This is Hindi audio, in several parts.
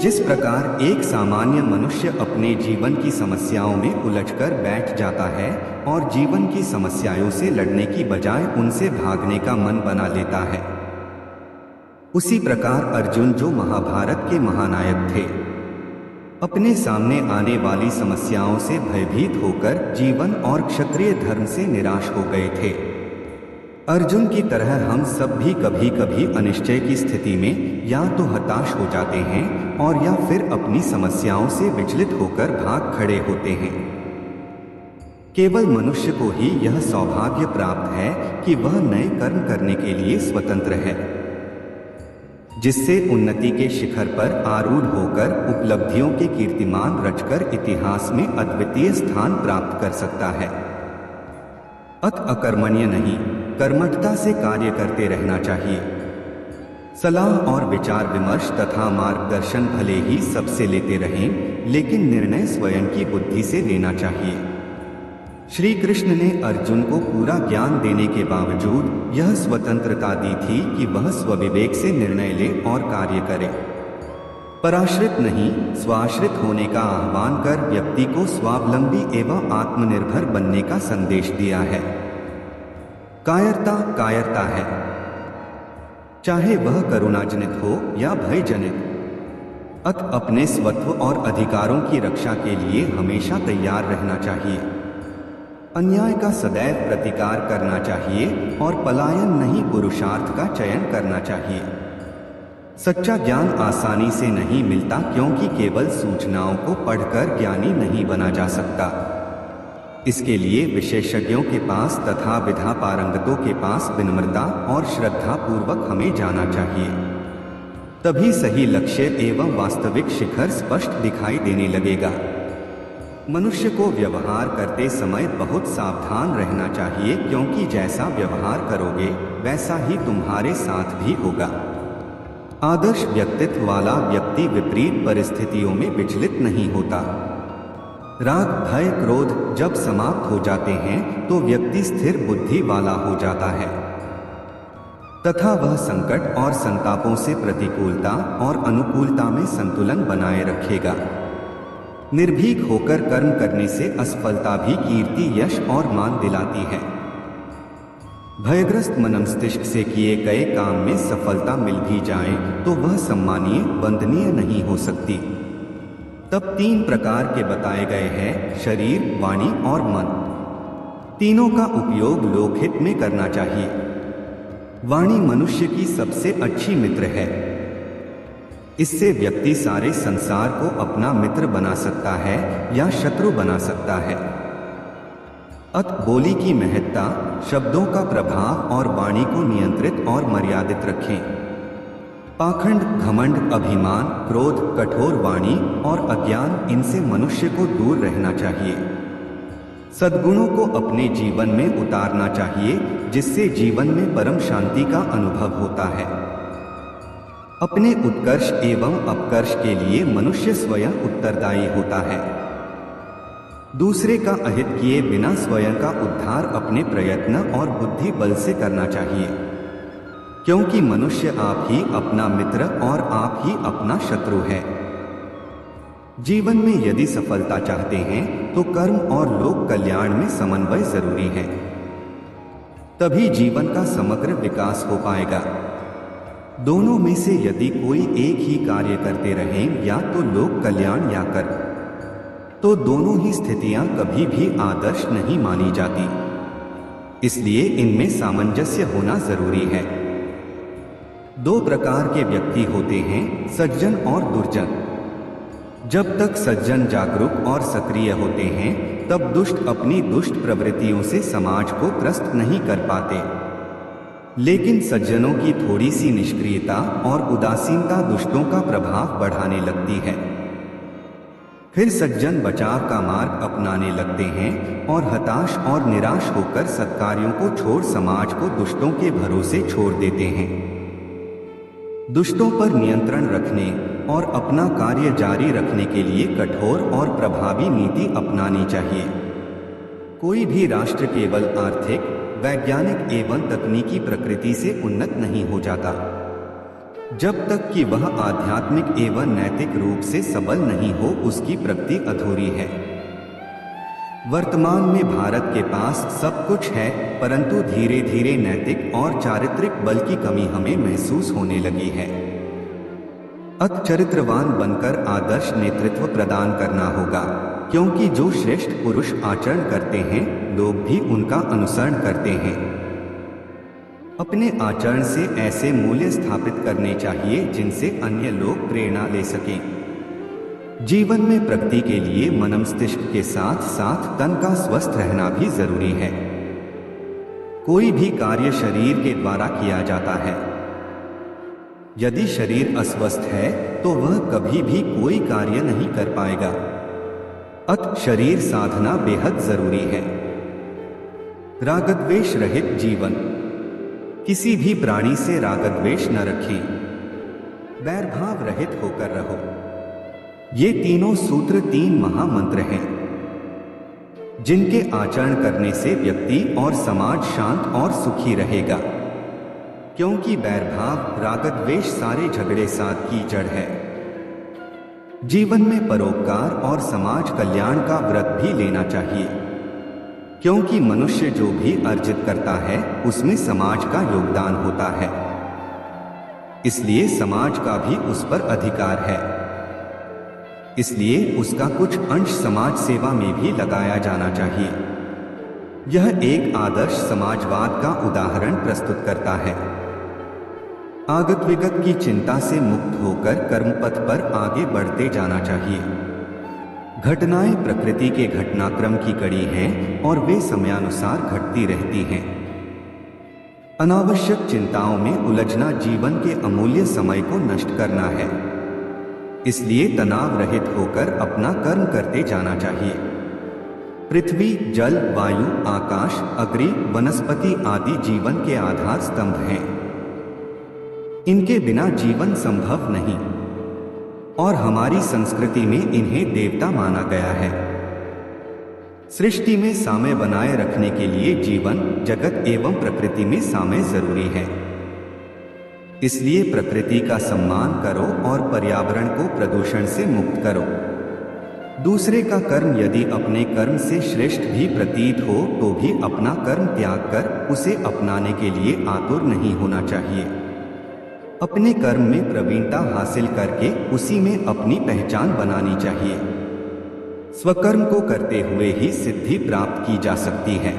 जिस प्रकार एक सामान्य मनुष्य अपने जीवन की समस्याओं में उलझकर बैठ जाता है और जीवन की समस्याओं से लड़ने की बजाय उनसे भागने का मन बना लेता है, उसी प्रकार अर्जुन, जो महाभारत के महानायक थे, अपने सामने आने वाली समस्याओं से भयभीत होकर जीवन और क्षत्रिय धर्म से निराश हो गए थे। अर्जुन की तरह हम सब भी कभी कभी अनिश्चय की स्थिति में या तो हताश हो जाते हैं और या फिर अपनी समस्याओं से विचलित होकर भाग खड़े होते हैं। केवल मनुष्य को ही यह सौभाग्य प्राप्त है कि वह नए कर्म करने के लिए स्वतंत्र है, जिससे उन्नति के शिखर पर आरूढ़ होकर उपलब्धियों के कीर्तिमान रचकर इतिहास में अद्वितीय स्थान प्राप्त कर सकता है। अकर्मण्य नहीं, कर्मठता से कार्य करते रहना चाहिए। सलाह और विचार विमर्श तथा मार्गदर्शन भले ही सबसे लेते रहें, लेकिन निर्णय स्वयं की बुद्धि से लेना चाहिए। श्री कृष्ण ने अर्जुन को पूरा ज्ञान देने के बावजूद यह स्वतंत्रता दी थी कि वह स्वविवेक से निर्णय ले और कार्य करे। पराश्रित नहीं, स्वाश्रित होने का आह्वान कर व्यक्ति को स्वावलंबी एवं आत्मनिर्भर बनने का संदेश दिया है। कायरता कायरता है, चाहे वह करुणाजनित हो या भयजनित। अपने स्वत्व और अधिकारों की रक्षा के लिए हमेशा तैयार रहना चाहिए। अन्याय का सदैव प्रतिकार करना चाहिए और पलायन नहीं, पुरुषार्थ का चयन करना चाहिए। सच्चा ज्ञान आसानी से नहीं मिलता, क्योंकि केवल सूचनाओं को पढ़कर ज्ञानी नहीं बना जा सकता। इसके लिए विशेषज्ञों के पास तथा विधा पारंगतों के पास विनम्रता और श्रद्धा पूर्वक हमें जाना चाहिए। तभी सही लक्ष्य एवं वास्तविक शिखर स्पष्ट दिखाई देने लगेगा। मनुष्य को व्यवहार करते समय बहुत सावधान रहना चाहिए, क्योंकि जैसा व्यवहार करोगे वैसा ही तुम्हारे साथ भी होगा। आदर्श व्यक्तित्व वाला व्यक्ति विपरीत परिस्थितियों में विचलित नहीं होता। राग, भय, क्रोध जब समाप्त हो जाते हैं तो व्यक्ति स्थिर बुद्धि वाला हो जाता है तथा वह संकट और संतापों से प्रतिकूलता और अनुकूलता में संतुलन बनाए रखेगा। निर्भीक होकर कर्म करने से असफलता भी कीर्ति, यश और मान दिलाती है। भयग्रस्त मनमस्तिष्क से किए गए काम में सफलता मिल भी जाए तो वह सम्मानीय, वंदनीय नहीं हो सकती। तब 3 प्रकार के बताए गए हैं: शरीर, वाणी और मन। तीनों का उपयोग लोकहित में करना चाहिए। वाणी मनुष्य की सबसे अच्छी मित्र है। इससे व्यक्ति सारे संसार को अपना मित्र बना सकता है या शत्रु बना सकता है। बोली की महत्ता, शब्दों का प्रभाव और वाणी को नियंत्रित और मर्यादित रखें। पाखंड, घमंड, अभिमान, क्रोध, कठोर वाणी और अज्ञान, इनसे मनुष्य को दूर रहना चाहिए। सद्गुणों को अपने जीवन में उतारना चाहिए, जिससे जीवन में परम शांति का अनुभव होता है। अपने उत्कर्ष एवं अपकर्ष के लिए मनुष्य स्वयं उत्तरदायी होता है। दूसरे का अहित किए बिना स्वयं का उद्धार अपने प्रयत्न और बुद्धि बल से करना चाहिए, क्योंकि मनुष्य आप ही अपना मित्र और आप ही अपना शत्रु है। जीवन में यदि सफलता चाहते हैं तो कर्म और लोक कल्याण में समन्वय जरूरी है, तभी जीवन का समग्र विकास हो पाएगा। दोनों में से यदि कोई एक ही कार्य करते रहें, या तो लोक कल्याण या कर्म, तो दोनों ही स्थितियां कभी भी आदर्श नहीं मानी जाती। इसलिए इनमें सामंजस्य होना जरूरी है। 2 प्रकार के व्यक्ति होते हैं, सज्जन और दुर्जन। जब तक सज्जन जागरूक और सक्रिय होते हैं, तब दुष्ट अपनी दुष्ट प्रवृत्तियों से समाज को त्रस्त नहीं कर पाते। लेकिन सज्जनों की थोड़ी सी निष्क्रियता और उदासीनता दुष्टों का प्रभाव बढ़ाने लगती है। फिर सज्जन बचाव का मार्ग अपनाने लगते हैं और हताश और निराश होकर सत्कार्यों को छोड़ समाज को दुष्टों के भरोसे छोड़ देते हैं। दुष्टों पर नियंत्रण रखने और अपना कार्य जारी रखने के लिए कठोर और प्रभावी नीति अपनानी चाहिए। कोई भी राष्ट्र केवल आर्थिक, वैज्ञानिक एवं तकनीकी प्रकृति से उन्नत नहीं हो जाता। जब तक कि वह आध्यात्मिक एवं नैतिक रूप से सबल नहीं हो, उसकी प्रगति अधूरी है। वर्तमान में भारत के पास सब कुछ है, परंतु धीरे धीरे नैतिक और चारित्रिक बल की कमी हमें महसूस होने लगी है। अत चरित्रवान बनकर आदर्श नेतृत्व प्रदान करना होगा, क्योंकि जो श्रेष्ठ पुरुष आचरण करते हैं, लोग भी उनका अनुसरण करते हैं। अपने आचरण से ऐसे मूल्य स्थापित करने चाहिए जिनसे अन्य लोग प्रेरणा ले सकें। जीवन में प्रगति के लिए मन मस्तिष्क के साथ साथ तन का स्वस्थ रहना भी जरूरी है। कोई भी कार्य शरीर के द्वारा किया जाता है। यदि शरीर अस्वस्थ है तो वह कभी भी कोई कार्य नहीं कर पाएगा। अत शरीर साधना बेहद जरूरी है। रागद्वेष रहित जीवन। किसी भी प्राणी से रागद्वेष न रखें। बैरभाव रहित होकर रहो। ये तीनों सूत्र 3 महामंत्र हैं, जिनके आचरण करने से व्यक्ति और समाज शांत और सुखी रहेगा। क्योंकि बैरभाव रागद्वेष सारे झगड़े साध की जड़ है। जीवन में परोपकार और समाज कल्याण का व्रत भी लेना चाहिए, क्योंकि मनुष्य जो भी अर्जित करता है उसमें समाज का योगदान होता है। इसलिए समाज का भी उस पर अधिकार है। इसलिए उसका कुछ अंश समाज सेवा में भी लगाया जाना चाहिए। यह एक आदर्श समाजवाद का उदाहरण प्रस्तुत करता है। आगत विगत की चिंता से मुक्त होकर कर्मपथ पर आगे बढ़ते जाना चाहिए। घटनाएं प्रकृति के घटनाक्रम की कड़ी हैं और वे समयानुसार घटती रहती हैं। अनावश्यक चिंताओं में उलझना जीवन के अमूल्य समय को नष्ट करना है। इसलिए तनाव रहित होकर अपना कर्म करते जाना चाहिए। पृथ्वी, जल, वायु, आकाश, अग्नि, वनस्पति आदि जीवन के आधार स्तंभ हैं। इनके बिना जीवन संभव नहीं और हमारी संस्कृति में इन्हें देवता माना गया है। सृष्टि में साम्य बनाए रखने के लिए जीवन, जगत एवं प्रकृति में साम्य जरूरी है। इसलिए प्रकृति का सम्मान करो और पर्यावरण को प्रदूषण से मुक्त करो। दूसरे का कर्म यदि अपने कर्म से श्रेष्ठ भी प्रतीत हो तो भी अपना कर्म त्याग कर उसे अपनाने के लिए आतुर नहीं होना चाहिए। अपने कर्म में प्रवीणता हासिल करके उसी में अपनी पहचान बनानी चाहिए। स्वकर्म को करते हुए ही सिद्धि प्राप्त की जा सकती है।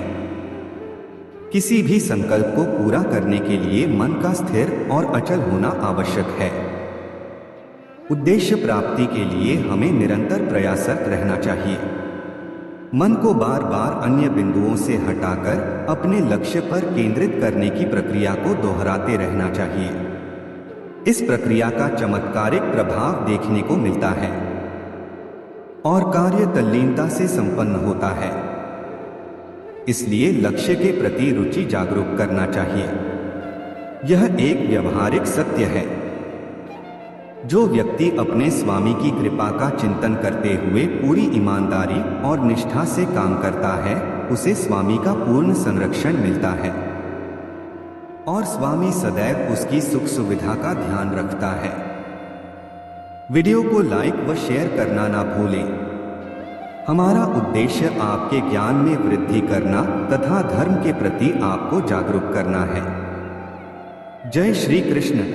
किसी भी संकल्प को पूरा करने के लिए मन का स्थिर और अचल होना आवश्यक है। उद्देश्य प्राप्ति के लिए हमें निरंतर प्रयासरत रहना चाहिए। मन को बार बार अन्य बिंदुओं से हटाकर अपने लक्ष्य पर केंद्रित करने की प्रक्रिया को दोहराते रहना चाहिए। इस प्रक्रिया का चमत्कारिक प्रभाव देखने को मिलता है और कार्य तल्लीनता से संपन्न होता है। इसलिए लक्ष्य के प्रति रुचि जागरूक करना चाहिए। यह एक व्यवहारिक सत्य है। जो व्यक्ति अपने स्वामी की कृपा का चिंतन करते हुए पूरी ईमानदारी और निष्ठा से काम करता है, उसे स्वामी का पूर्ण संरक्षण मिलता है और स्वामी सदैव उसकी सुख सुविधा का ध्यान रखता है। वीडियो को लाइक व शेयर करना ना भूलें। हमारा उद्देश्य आपके ज्ञान में वृद्धि करना तथा धर्म के प्रति आपको जागरूक करना है। जय श्री कृष्ण।